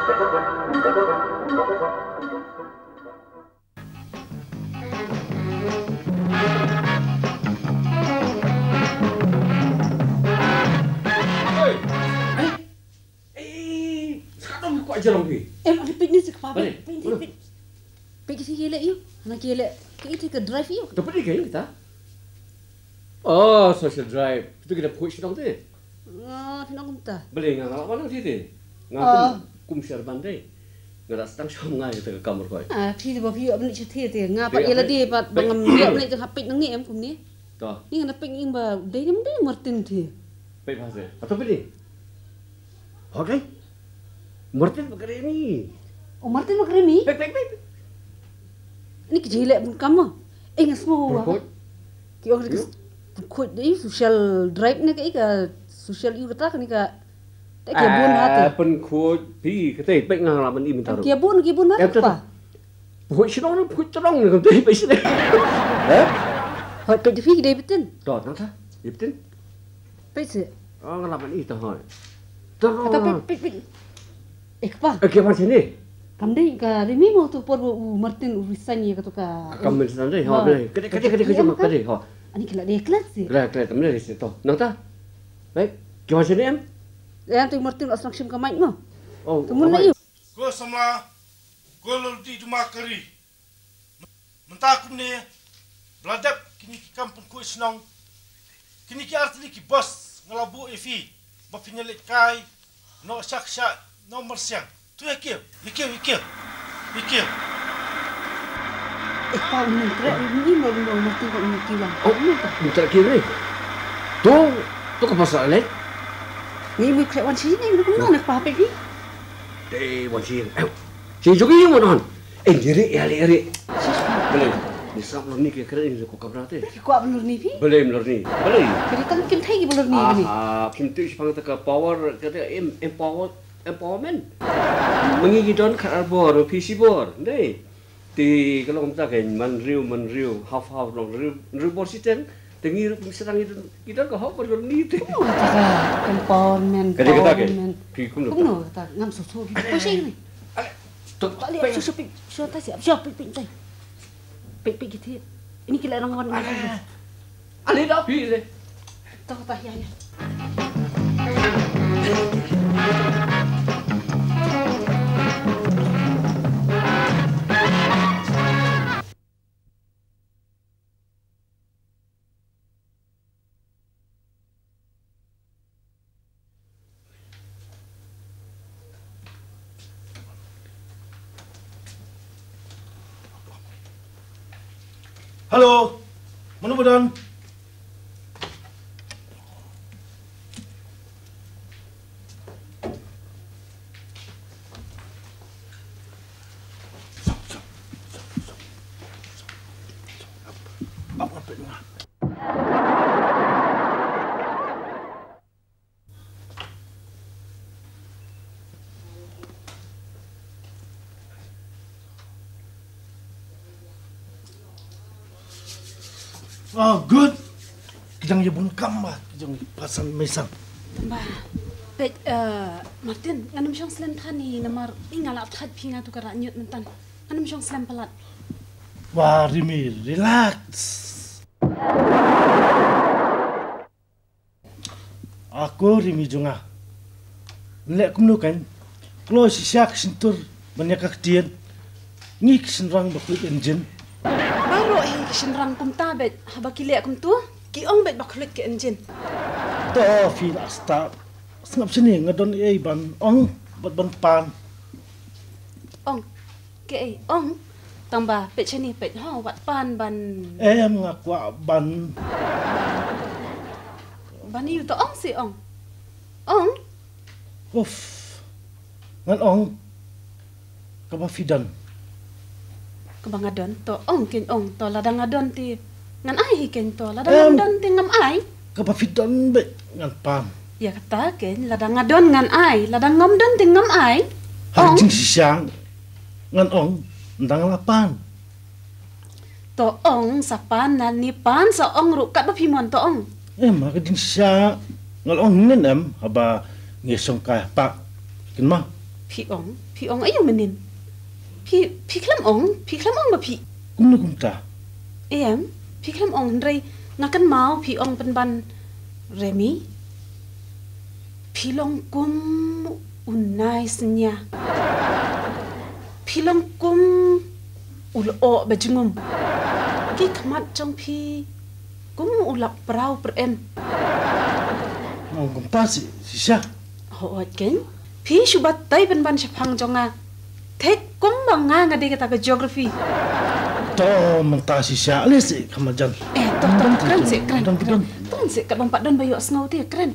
Jalan pergi. Ada piknik sekepapa. Piknik si gelak you. Nak gelak. Kita ke drive you. Dapat ni kan kita? Oh, social drive. Itu kita push dong tu. Tinang kumta. Boleh ngalak mana sih? Ngalak kum share bandai. Ngalak setang syam ngai kita ke kamar kau. Phi tu phi abni cerita tu. Ngapa ia lagi pat bangam dia abni tu hapit nangi em kum ni. Toh. Ni ngana piknik ba. Dai ni Martin tu. Baik bahasa. Atau pilih. Okay. Martin berkali ni. Oh, Martin berkali ni? Baik. Ni kejelek pun kamu. Ngas semua. Ki orang kod ni social drive ni ke social you kata ni ka. Tak kia bun hati. Pen kod pi kata baik ngang laman ni minta. Kia bun apa? Buat sini buat terang ni kata baik sini. Hot pe defi dia betul. Dah nanti. Betul. Pese. Oh laman ni tu hot. Terang. Tapi pe Ekpa. Okey macam ni. Kamdai ka remi mo tu por Martin resign ya kata ka. Kamu sedang deh. Ha, boleh. Kadi mak kadi. Ha. Ani kala dia kelas sih. Kelas temen dia situ. Nata. Baik. Kau macam ni em? Yang tu Martin asal sim kamai mo. Oh. Tumun na iyo. Ko sama ko lodi cuma kari. Mentakum ni beladap kini kampung ko senang. Kini ki arti ki bos ngelabu efi. Bapinyelik kai. No syak nomor siang. Tu ikir. Kau ni ni mau Martin kau ni kilang. Oh, minta kiri. Tu ke pasal ni? Ni we kau wan sini ni kau nak apa ni? Wan sini. Si juga yang mana? Jeri. Boleh. Nisam ni kira ni kau kabrat eh. Kau belur ni pi? Boleh. Jadi kan kim thai belur ni ni. Kim tu sepang tak power kata empowerment. Mengigidon karbor, PC bor. Deh. Ti kalau kita kan menriu, half long riu bor sistem. Tengi serang itu kita ke hop belur ni tu. Empowerment. Kata kan? Kikum tu. Kuno tak ngam susu. Kau sih ni. Tu lihat susu pik. Susu tak siap pik tai. Pik gitu. Ini kira orang orang. Ali dah pi le. Tak ya. Halo. Mana badan? Oh, good. Kijang ya bun kamba, kijang pasan mesang. Ba, bet Martin, nganam syong slam thani namar ingala that pinga tu kara nyut mentan. Nganam syong slam pelat. Wah, Rimi, relax. Aku Rimi junga. Lek kumno kan. Kalau si syak sentur banyak kedian. Ngik senrang baklit engine. Baru senrang kum tabet, haba kilek kum tu, kiong bet baklit ke engine. To feel asta. Sengap sini ngadon ban ong ban pan. Ong, ke ong, tambah bet sini bet wat pan ban. Ngakwa ban. Ban ni tu ong si ong. Ong. Uff. Ngan ong. Kabafidan. Kebangadon to ong kin ong to ladang adon ti ngan ai ken to ladang adon ti ngam ai kapafidan be ngan pan ya kata ken ladang adon ngan ai ladang ngam don ti ngam ai harjing sisang ngan ong ndang lapan to ong sapan nan ni pan sa ong ru kat bapimon to ong maka ding sisa ngan ong nen haba ngesong ka pa kin ma พี่อ๋องอายุมันนินพี่คลำอ๋องมาพี่ Kumno kumta. พี่คลำอ๋องไรงักกันเมาพี่อ๋องเป็นบันเรมีพี่ลองกุมอุ่นนายสัญญาพี่ลองกุมอุลโอบะจงุมกี่ขมัดจงพี่กุมอุลับเปล่าเปรม Mau kumta si siya. โหดเก่งพี่ชุบัตไตเป็นบันชพังจงอ่ะเทคกุมบังงางะเด็กตากะ geography To menta si siya. Ali si kamajan. ต้องเครนสิเครนต้องสิกับบังปัดดนใบหยอกสโนว์ที่เครน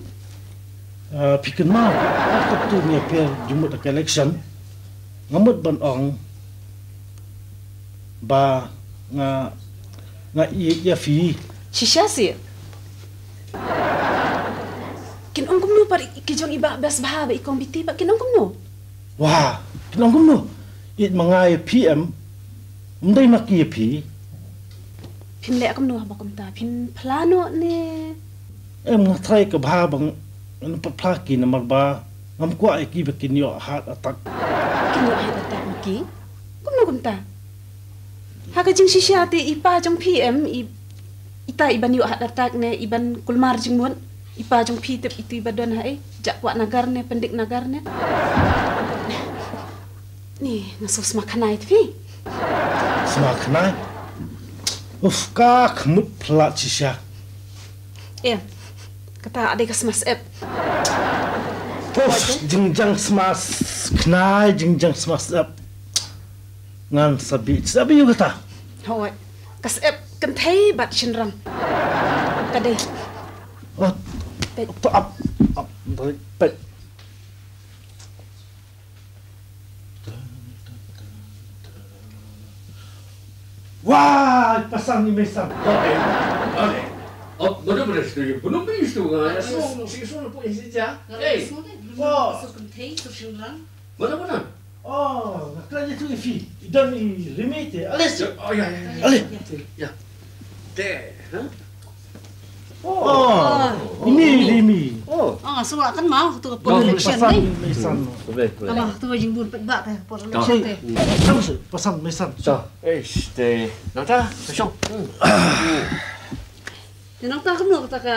Pikir mau. Aku tu ni per jumut ak election. Ngamut ban ong. Ba nga iya fi. ชิชาสิกินองกุมนูpar ikijong iba bas bahaba ikombiti pa kinong kumno Wah, kinong kumno. It mangai PM. Mdai maki pi. พินเละkumno haba kumta pin plano ne Em nga try ka ba bang ano pa plaki na marba. Ngam ko ay ki bakin yo heart attack. kinyo ay atak maki kumno kumta haga jing shisha ti ipa jong PM ita iban yo hat atak ne iban kulmar jing mun ipa jong pi tep itu ibadon hai jakwa nagar ne pendik nagar ne ni ngasos makanai tvi Smak na. Uf ka kmut plat si siya. kata ade ka smas app Uf, jingjang smas knai jingjang smas up. Ngan sabi yo kata. hoi kas app kan thai bat shinrang kade Oh, Pet. up. Pet. Wah, pasang ni mesam. Ale. Oh, benar-benar setuju. Belum begitu kan? Si Sun punya sejak. Wah. Benar-benar. Oh, nakalanya tu ifi. Idan ni limite. Ales. Oh ya. Ale. Ya. Deh, ha? Oh, ini limi. Oh. suwa kan mau tu Oh, election pasang ni mesam. Boleh. ama tu jing bun pet ba ta por Cik, pasang mesam. So, nada, sesong. Tinang ta kumno kata ka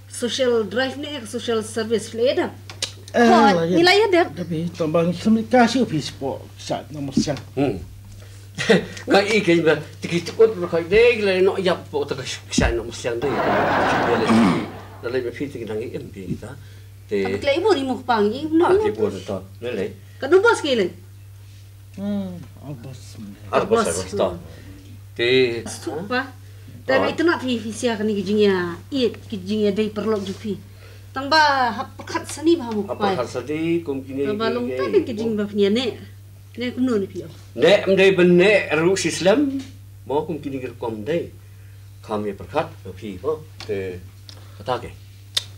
social drive ni social service leda nilai ada Tapi tambang kami kasih office po sa nomor siyang. Ngai ke ba tikit ko kai de le no ya po ta ka sha no siang de. Da le me phi ti nang em pi ta. Te klei mo ni mo pang ni no ti bo ta. Le le. ka du bos kile Albas. Ta. Te supa ta mai tu na phi sia kan ni jingia kijingia dei perlok jupi tang ba hap khat sani ba mo apa pai hal sadi kum kini ba long ta kan kijing ba phnia ne kumno ni phi ne am de benne ru islam mo kum kini ger kom de kami perkat phi po te kata ke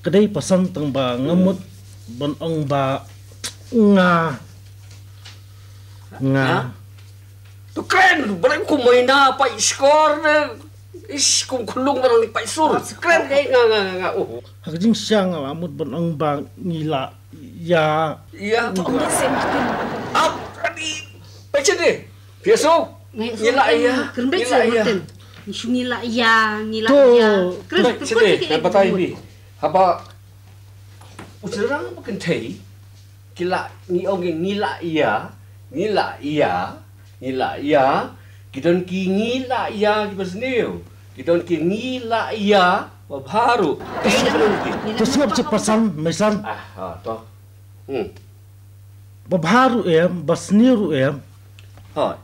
Kadai pasang tang ba ngamut ban ong ba nga. tu keren berang kum maina pa score ne is kum kulung barang ni pa sur keren ke nga oh Hakjing siyang amut ban ong ba ngila ya iya om de sem tin ap tadi pecah ni biasa ngila iya kerembek ngila sa iya hotel ngila ya ngila Tu. ya keren sini dan patai ni apa ucerang bukan thei kila ni ông ngila iya kidon ki ngila iya ki bersniu kidon ki ngila iya baru Tu siap cik pasang mesan to babharu basniru ha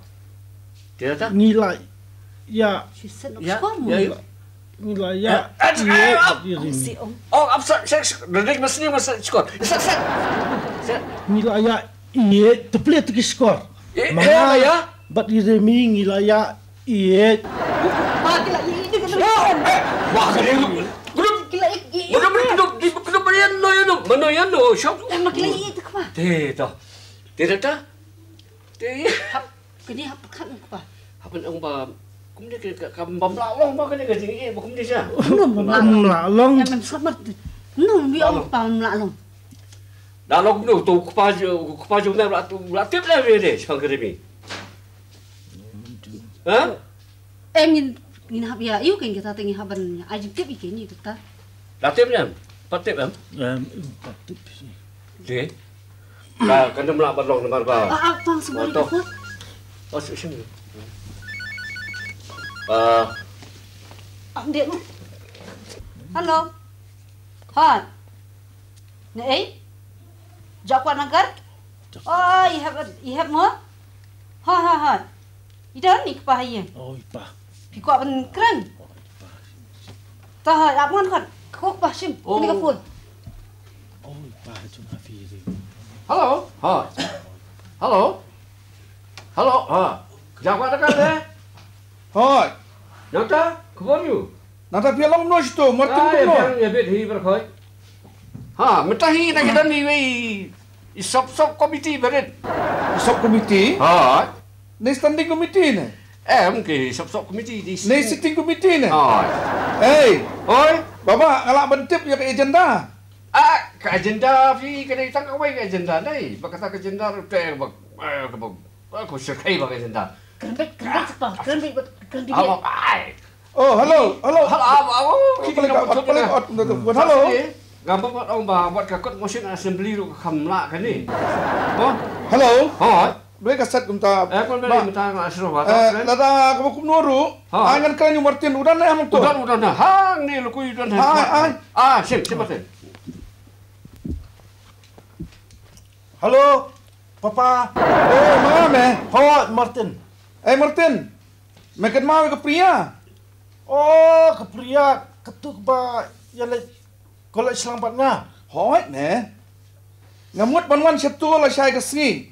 dia tak ngila ya she said ya no ya ngila ya. si om oh absa seks redik bersniu masa skor set Ngila ya tu play tu skor. Mahal ya Bat iremi ngila ya pa kila ini kan wah kali grup kila Mana kena berian no ya no. Mana ya no shop. Emang kila itu kapa? Te to. Te ta. Te. Hap kini hap kan kapa? Apa ang ba cũng như cái bấm lão long bao cái này cái gì mà cũng đi chưa Belum lạ long Em sắp mất. Nó bị ông bao lạ lòng. Dah lo kuno tu kepaju mem la tip lah ni sang keremi. Ha? Ngin hab ya iu kan kita tengi haban aji tip ikan ni kita. La tip ni, patip am. Patip sih. Okey. Lah kan dem la balong nemar ba. Bang semua ni pun. Oh sini. Dia tu. Halo. Hot. Nei. Jakwan nagar. Oh, ihab mo. Ha. Idan ni kepahian. Oh, ipah. Pikuk ben keren. Tah, apun kan. Kok pasim. Ini ka phone. Oh, ipah cuma firi. Hello. Ha. Hello. Hello. Ha. Jakwan nagar deh. Hoi. Nata, khabar you? Nata pialang no situ, Martin Ay, no. yang bit hi berkhoi. Ha, mentahi nak kita ni wei sop komiti berit. Sub committee. Ha. Ni standing committee ne. Mungkin sop komiti di Ni sitting committee ne. Ha. Hey, Oi. baba ngalak bentip ya ke agenda. Ke agenda fi kena tangkap wei ke agenda ni. Bakata ke agenda te bak aku sekai bak agenda. Keren apa? Keren Apa ai? Oh, hello. Halo, apa? Kita paling out hello. Gambar buat orang buat kakut motion assembly tu kamla kan ni. Oh, Hello. ha. Boleh kaset kumta. Kau beli minta asro ba. Lada kamu kum noru. Angan kan yung Martin udan na among to. Udan na. Hang ni lu kuy udan. Sim Martin. Halo. Papa. Oh, mame. Hoi, Martin. Martin. Makan mau ke pria. Oh, ke pria ketuk ba yang kalau selamat nga. Hoi ne. Ngamut banwan satu la syai ke sini.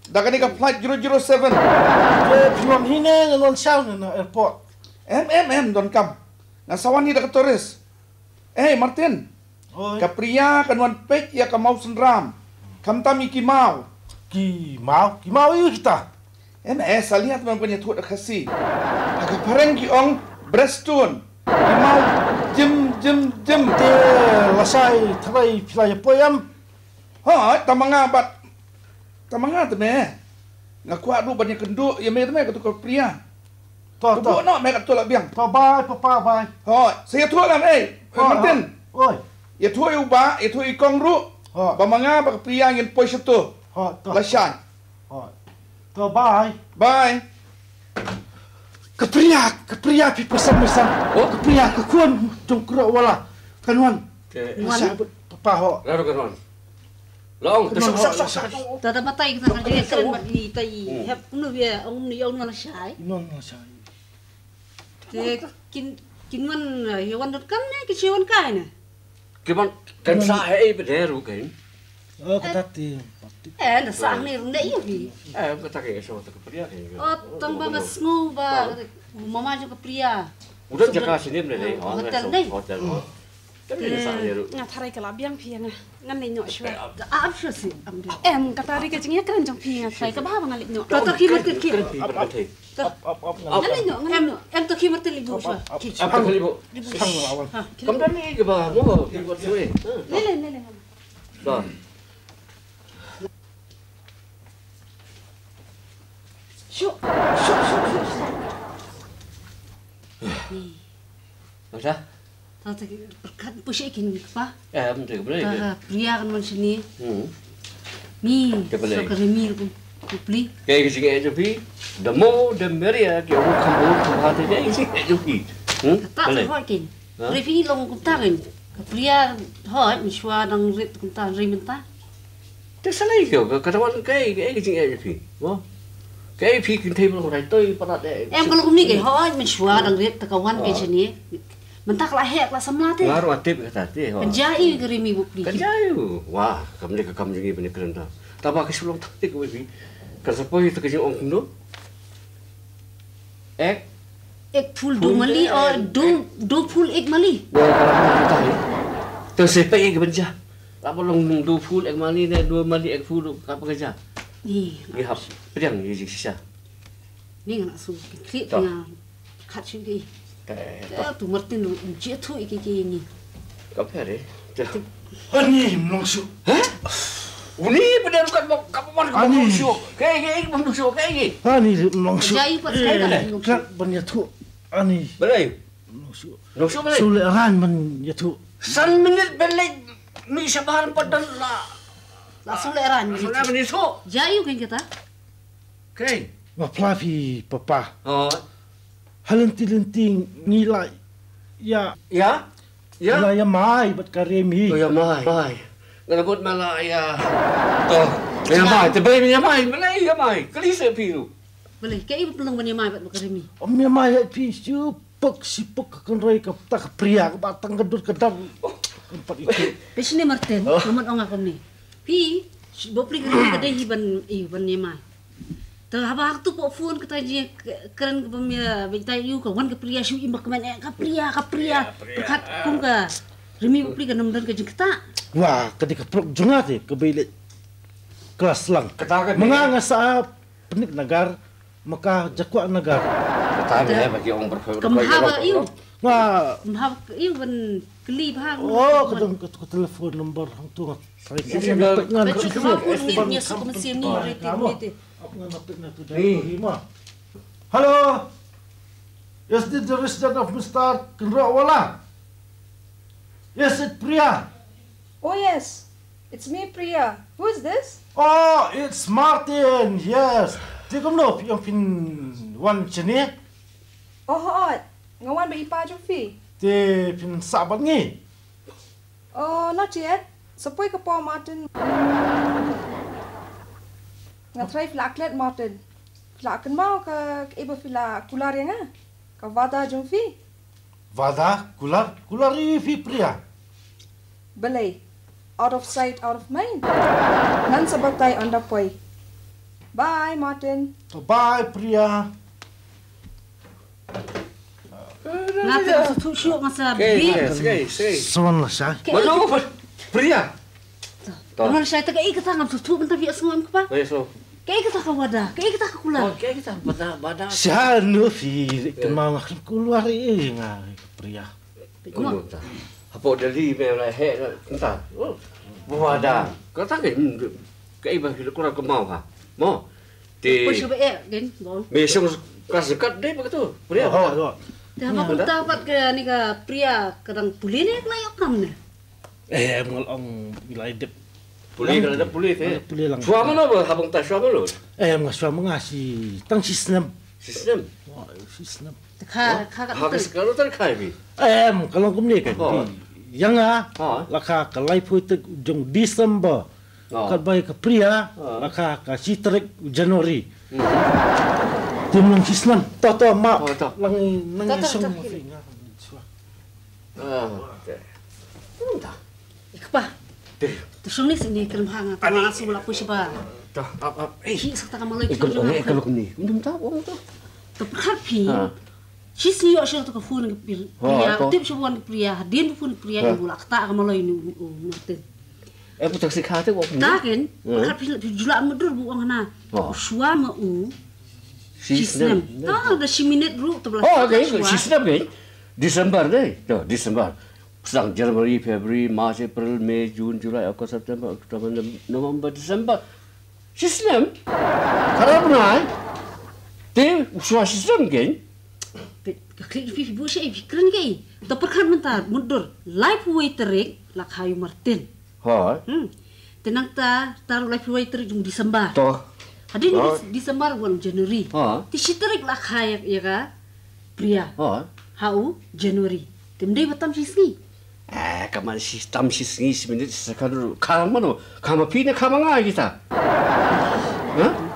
Dah kani ke flight 007. Dia pingon hine ngon sao na airport. Don kam. Ngasawan ni dah ke turis. Martin. Hoi. Ke pria kanwan pek ya ke mau senram. Kam tam iki mau. Ki mau iu kita. Salihat man punya tuat kasi. Agak pareng ki ong Brestone. Ki mau jim. Dia lasai tharai pilai poyam. Tamanga tu me. Ngakuat du banyak kenduk ya me ke tu pria. To. No me kat tu lah biang. To bye, papa bye. Saya tuat lah Martin. Oi. Ya tuat uba, ya tuat ikong ru. Bamanga bak pria ngin poi satu. To. Lasai. To bye. Bye. Kepria pi pesan. Oh, kepria ke kuan jongkro wala. Kanwan. Papa ho. Lalu kan. Long, Tata matai kita kerja keren mat ni tai. Hab nu dia ni on ngala syai. Non lasai. Te kinwan hewan dot kam ne ki hewan kai ne. Kiman kan saya bederu kan. Oh, katati. Dah sah ni runde iu ki. Kata ke so tak pria kan. Oh, tang ba ngu ba. Mama juga pria. Udah jaga sini benar Hotel ni. Hotel. Tapi ni saya ru. Nga tharai kala biang phi na ngan le nyo shwa Apa sih amde. katari ke jingya kran jong phi nga thai ka ba ngal le nyo Tata ki martin ki. Berhenti. Ngan le nyo em to ki martin li bu shwa. Apa kali bu? Sang awal. Kamu dah ni ke bah? Mau buat suai. Le. Dah. Shoo. Macam? Tata ki kan pushe kin pa. Betul boleh. Tata pria kan man sini. Mi. Kebalai. So keremi pun. Kupli. Kayak sini aja pi. The more the merrier. Kau kamu hati dia sini aja pi. Tak hoi kin. Refi long kumta kin. Pria hoi mi shwa dang rit kumta rimenta. Tak salah kau. Katakan kayak sini aja pi. Wah. Kayak pi kita belum orang tu pada deh. Em kalau kumni ke hoi mi shwa dang rit kawan ke sini. Mentak lah hek lah semla te. Ngaruh atip kata teh. Penjai keremi bukli. Kerjayu. Wah, kamu ni kamu jadi benar keren dah. Tapi aku sebelum tak kau pi. Kerana itu kerja orang kuno. Ek Full do mali or do full ek mali. kalau kita tahu. Tersepak ek kerja. Apa long do full ek mali ni, 2 mali ek full apa kerja? Ni. Ni hap. Pedang ni sisa. Ni ngana su klik nga khat sing ki. Tu Martin je tu iki ni. Kau pernah? Ani mlongsu. Hah? Uni benar kan kamu mau show. Kayak mau show kayak. Ani langsung. Jai pat sekali dah. Kan banyak tu. Ani. Belai. Langsung. Langsung belai. Suleran man ya tu. San minit belai. Mi sabahan padan lah. Langsung leran. Sudah menit so. Jai kan kita. Okay. Maplafi papa. Oh. Halenting nilai. Ya. Ya. Ya. Nilai mai bat karemi. Oh ya mai. Ngelebut malah ya. Toh. Ya mai. Terbaik ya mai. Belai ya mai. Kelisa piu. Boleh. Kayak ibu pelung bani mai bat makarimi. Om ya mai pi sipuk kan roi ka tak pria ka batang gedut kedar. Tempat itu. Pesi ni Martin. Namun orang aku ni. Pi. Bopli kerja iban ni mai. Terhaba tu po phone kata je keren ke pemia begitu you ke wan ke pria shu imbak kemen ka pria kat kum ka remi pri ka nomdan ke jengta Wah, ketika prok jungat ke bilik kelas lang. Katakan Menganga sa penik nagar maka jakwa nagar. Katakan ya bagi orang berfirman. kemhaba you Wah, kemhaba you ban keli bhang oh kadang ke telepon nomor hang tu. Saya ngan betul kemhaba ni punya suku mesin ni reti. Hello. Is this the resident of Mr. Kenrawala? Yes, it's Priya. Oh yes, it's me Priya. Who is this? Oh, it's Martin. Yes. Dia kumno yung pin wan chene. Oh hot. Ngawan ba ipa jo fi? Dia pin sabat ni. Oh not yet. Sapoy ka po Martin. Nga try flaklet Martin. Flaken mau ka iba fila kular yang ah. Ka wada jo fi. Vada kular fi Priya. Belay. Out of sight, out of mind. Nan sabatay anda poy. Bye Martin. Bye Priya. ngate ka tu shu masa bi Sekali. Sawan lah saya. Mana pria? Kamu saya tak ikut ngam tu bentar biar semua apa? Besok. Kayak kita ka wada, kayak kita ka kula. Okey kita badan. Saya nu fi kemang keluar ngai Priya. Apa dari memang hek entah. Bawa ada. Kata ke iba kurang kemau ha. Mau. Di. Kau cuba kan, bol. Besok kas dekat deh begitu. Pria. Oh. Dah apa dapat ke ni ka pria kadang puli ni layok kam ni. Ngolong wilayah dep. Puli kalau ada puli teh. Puli lang. Suami lo habang tak suami lo. Mga si tang sistem. Sistem. Wah, sistem. Ka Habis kalau terkai bi. Kalau kumni kan. Yang Oh. laka kalai puitek jong Desember. Oh. Kalbai ke Priya, laka ka Citrik Januari. Tim lang sistem. Toto mak. Oh, to. Lang nang To. isong. Entah. Ikpa. Tu sungni sini kerem hanga. Kau langsung laku siapa? Dah. Hi sakta kamalai Kalau ni. Belum tahu orang tu. Tu perhapi. She's ni yo siya tu ka phone ke pria. Tip siya bukan pria. Din pun pria ibu lah. Tak kamalai ni Martin. Putar si kata kau. Tak kan? Perhapi julak mudur buang na. Suama Sistem. Tak ada 10 minit dulu tu belah. Oh, okey. Sistem kan. Desember deh. Tu Desember. Sedang Januari, Februari, Mac, April, Mei, Jun, Julai, Ogos, September, Oktober, November, Desember. Sistem. Kalau benar, tu suara sistem kan? Klik fi bu siya fikran kay. Tu perkan mentar mundur. Life waitering lah kayu Martin. Ha. Tenang taruh life waitering jung Desember. Tu. Hadin Desember bulan Januari. Ti siterik lah kayak ya ka? Pria. Hau Januari. Timdai batam sisni. Kaman sistem sisni seminit sekarang kamu no, kamu pina kamu ngah kita.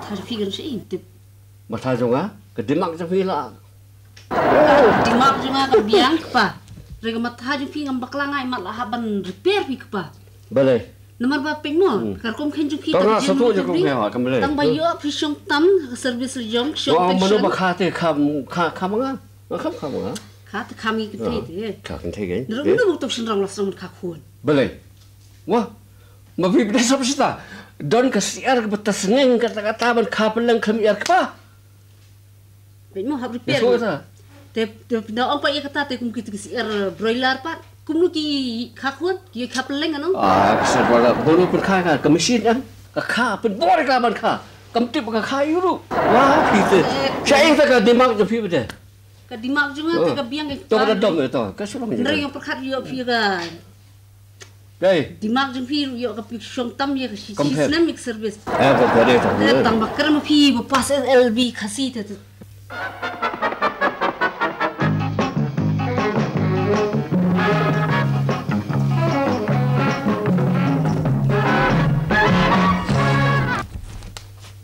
Tadi fikir siya intip. Mata jonga, kedemak jafila. Dimak juga ka biang pa. Rega mata ju fi ngam baklangai mat lah haban repair fi pa. Boleh. Nomor ba ping mo, kar kom khen ju fi Tengah satu je kau mewah kamu boleh. Tang bayo fi syong tam service jong syong Oh, pension. mana bakate kamu ngah? Kamu ngah? Kata kami ke te. Kamu tega. Nuru tu senrang lah senrang kakun. Boleh. Wah, mapi benda siapa sih ta? Don kasiar ke betas ngeng kata-kata ban kapelang kami apa? Ping mo hab repair. Esok ta. Te pindah orang pa iya kata te kum kita kisiar broiler pa. kumnu ki khakut ki khapeleng ano. Kisah bola bola perkara kan ke mesin kan. Kakak pun boleh kelaban kah. Kamtip kakak yuru. Wah, kita. Saya tak ada dimak je pi betul. Ka dimak juga ka biang ke. Tahu ada dom itu. Kasih orang Ndre je. yang perkat yo pi ka. Dai. Dimak jung pi yo ka pi shong tam ye ka Compare. systemic service. Boleh tak. Tambah kerem pi pas LB khasi tu.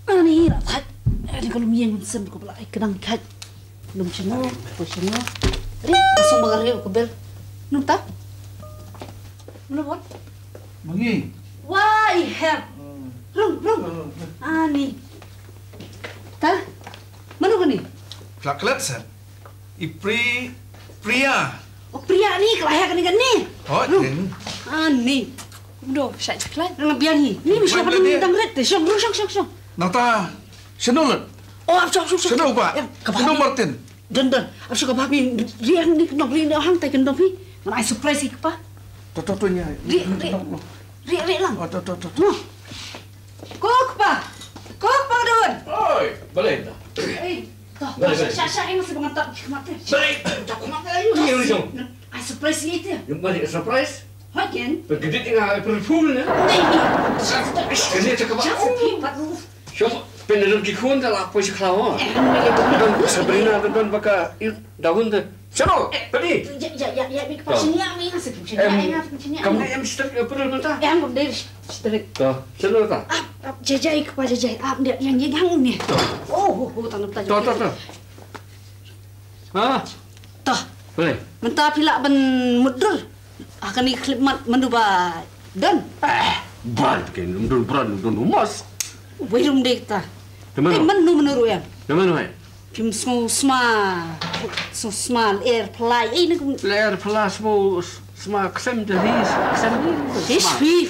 Ani rapat. Ani kalau miang sem ko pala kenang kat. Lum chino, po chino. Ri, pasong magar yo ko bel. Nuta? Mana bon? Mangi. Why have? Rung. Ani. Ta? Mana ko ni? Plaklet sir. Priya. Oh pria ni kelahir kan ni. Oh, then. Ani. Kumdo, syat plan. Nang biang ni. Ni mesti Plan pada dia. minta red. Syong. Nata. Senul. Oh, syong. Senul Pak. Senul Martin. Dan. Aku suka papi. Riang ni nak beli hang tai kendong pi. Mana ai surprise ik pa. Totonya. Ri lang. Oh, to. Kok pa doon. Oi, boleh tak? Eh, Boleh. Syah ini masih mengantak mati. Boleh. Tak kumat ayo ni orang. Ai surprise itu. Yang balik surprise. Hagen. Bergedit dengan perfume ni. Ini cakap apa? Jangan pipat lu. Siapa? Penerus kikun tak lah posisi kelawa. Dan Sabrina dan baka daun tu. Siapa? Tadi. Ya, mi pas ni ami nasi tu. Kamu yang mesti perlu tak? Yang benda strik. Tuh, siapa tak? Jajai kepada jajai. Dia yang ni. Oh, tanam tajam. Tuh. Ah, Tah. boleh. Mentah pila ben mudur. Akan ni klip menduba. Dan. Ban kan, dun beran, dun emas. Belum dek ta. Mana? Menuru ya. Mana? Pim small air fly. Ni Layer plus mo smart ksem de his. fi.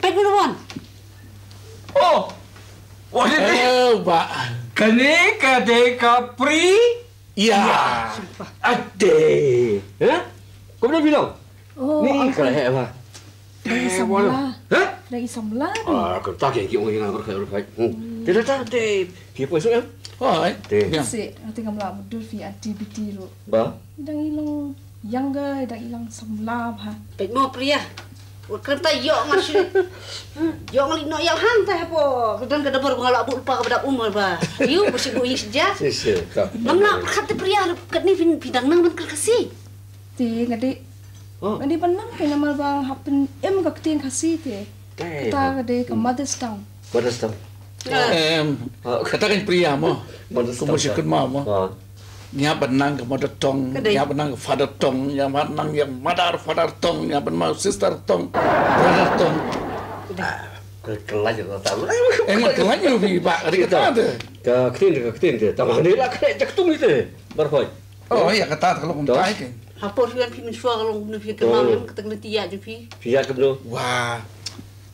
Pek minuman. Oh. Wah, Pak. kene kade kapri. Ya. Ade. Hah? Kau boleh bilang? Oh, Ni kalau apa? dari sebelah. Hah? Dari sebelah. Kau tak yang orang berkait. Tidak tak. Kita esok ya? Oh, Deh. Si, nanti kamu lah mudur fi activity ro. Ba? Dang ilang yang ga, dang ilang sebelah ha. Pek mo pria. Kereta yok masih. Yok ngali no yang hantai apa. Kedan ke dapur pengalak bu lupa kepada umur ba. Yu bersih bu saja. Sisi. Tak. Lamla kata pria kat ni pindang nang ben kerkasi. Ti ngade. Oh. Ngade panang kay namal bang happen ka ketin kasih ti. Kita ngade ke Mother's Town. Pada stop. Katakan Priya mo. Kumusik mo mo. Ah. Nya benang ke mother tong, Kedai. nya benang ke father tong, nya benang yang mother father tong, nya benang sister tong, brother tong. Kelas je tak tahu. Enggak kelanya fi Pak, kata tu. Ketin dia. Tamang dia lah kena jaktum itu. Berhoi. Oh, ya kata kalau kumtai ke. Hapor fian pi mensua kalau nu fi kenal yang kata kena tiak je pi. Pihak ke belum? Wah.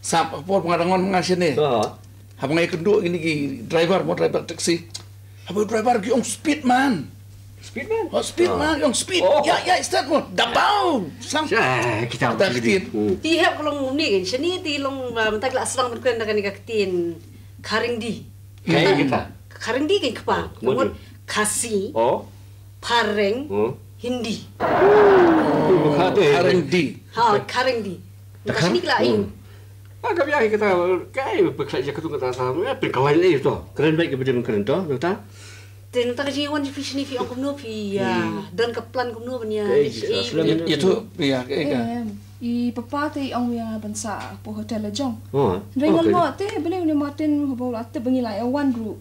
Sap apa pengarangan mengasih ni. Ah. Apa ngai kedua ini ki driver mau driver taksi. Apa driver ki on speed man. Speed man. Oh speed man, on speed. Oh. Ya, start mo. Dabau. Sam. Kita Tak ketin. Ti hep kalau ni kan sini ti long mentak la aslang berkuan dengan ketin karingdi. Kayak kita. Karingdi kan kepa. Kemudian? Kasi, Oh. pareng, Oh. Hindi. Bukan deh. Areng di. Ha, karingdi. Kasi ni kela ayu. Kami yang kita kayak bekerja ketung kata sama. Perkawan ini tu. Keren baik kepada keren tu, betul? Dan tak kasi wan fi sini fi angkum no fi ya. Dan kaplan kum no banya. Itu ya kayak. I papa ti ang yang bansa po hotel Lejong. Oh. Rengal mo te beli ni Martin hobo latte bengi la one group.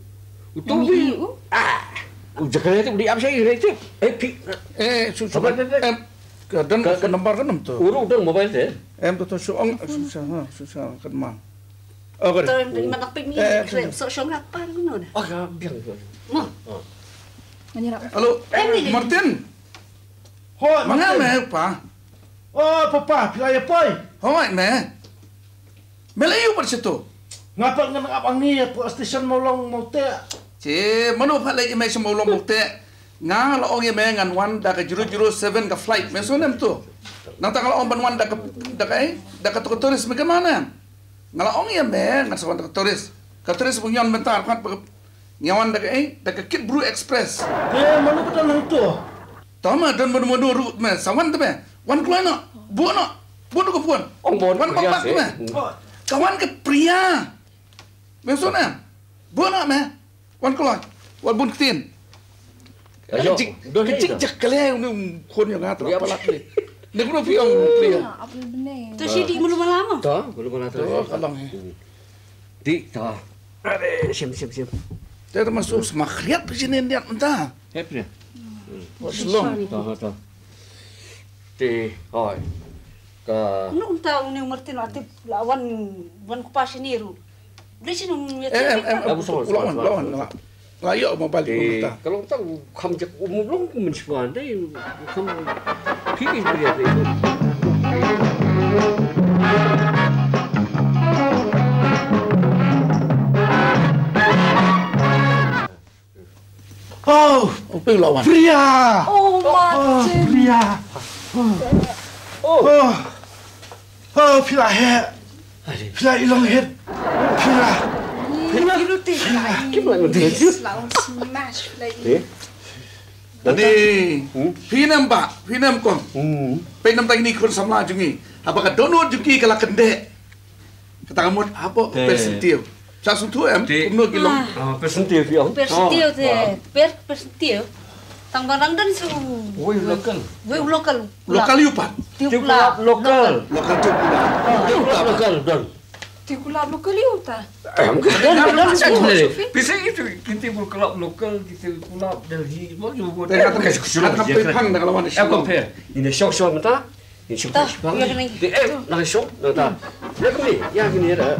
Itu dia. Jangan itu di apa saya itu. Susah. Dan ke nomor kan tu. Urut dong mobile tu. Tu susah kan mang. Oh, kan. Tapi dari mana pek ni krem social apa no dah. Oh, biang tu. Mo. Menyerap. Halo, Martin. Hoi, Mana Martin. me pa? Oh, papa, pilih apa? Hoi me. Melayu per situ. Ngapa ngan abang ni po station molong mote? Ce, mano pa lagi me semua ulong bukti. Nga lo onge me ngan 1 da ke 007 ka flight. Me sonem tu. Nanti kalau orang bantuan dah ke turis mereka mana? Kalau orang yang nggak sewan ke turis punya bentar kan nyawan dah ke Kit Brew Express. Mana betul nang tu? Tahu mah dan bodoh root mah sawan tu mah. Wan keluar nak, buat ke puan. Ông buồn Wan bapak tu mah. Kawan ke pria. Maksudnya, buat nak mah. Wan keluar, wan bun ketin. Kecik cek kalianคนอย่างนั้นตัวpelak ni. Dia pun piang pria. Apa benar? Tu si di mulu lama. Đó, belum pernah Oh, tahu. kalau Di, dah. Sim. dia termasuk semakriat begini dia entah. Hết nè. Selong. Đó. Di, hỏi. Cả Não tahu ni Martin ati lawan kupas ni ru. Beli sini Lawan. Layak mau balik thì kita. kalau kita không chắc một lúc mình sửa đấy không khí cái gì đấy. Oh, Apa yang lawan? pria. Oh, Martin. Pria. Pila het. Pila ilang het. Pila. Kiếm lại một tí chứ. Lawan smash lagi. Tadi, Pinam Pak, Pinam Kong. Pinam tadi ni kun sama jungi. Apakah dono jungi kalau kendek? Kata kamu apa? Persentil. Saya suruh kumno kilong. Persentil phi ông. Persentil tu, persentil. Tang barang dan su. Ui local. Lokal. Lokal yupan. Tiup local. Lokal tu Local don. Tikulab lo kaliu ta. Bisa itu kita berkelab lokal, kita kelab Delhi, macam mana? Dia kata pang dah kalau mana. Em compare, ini shock mata, ini shock bang. Di nak shock, nak tak. Nak ni, yang ni ada.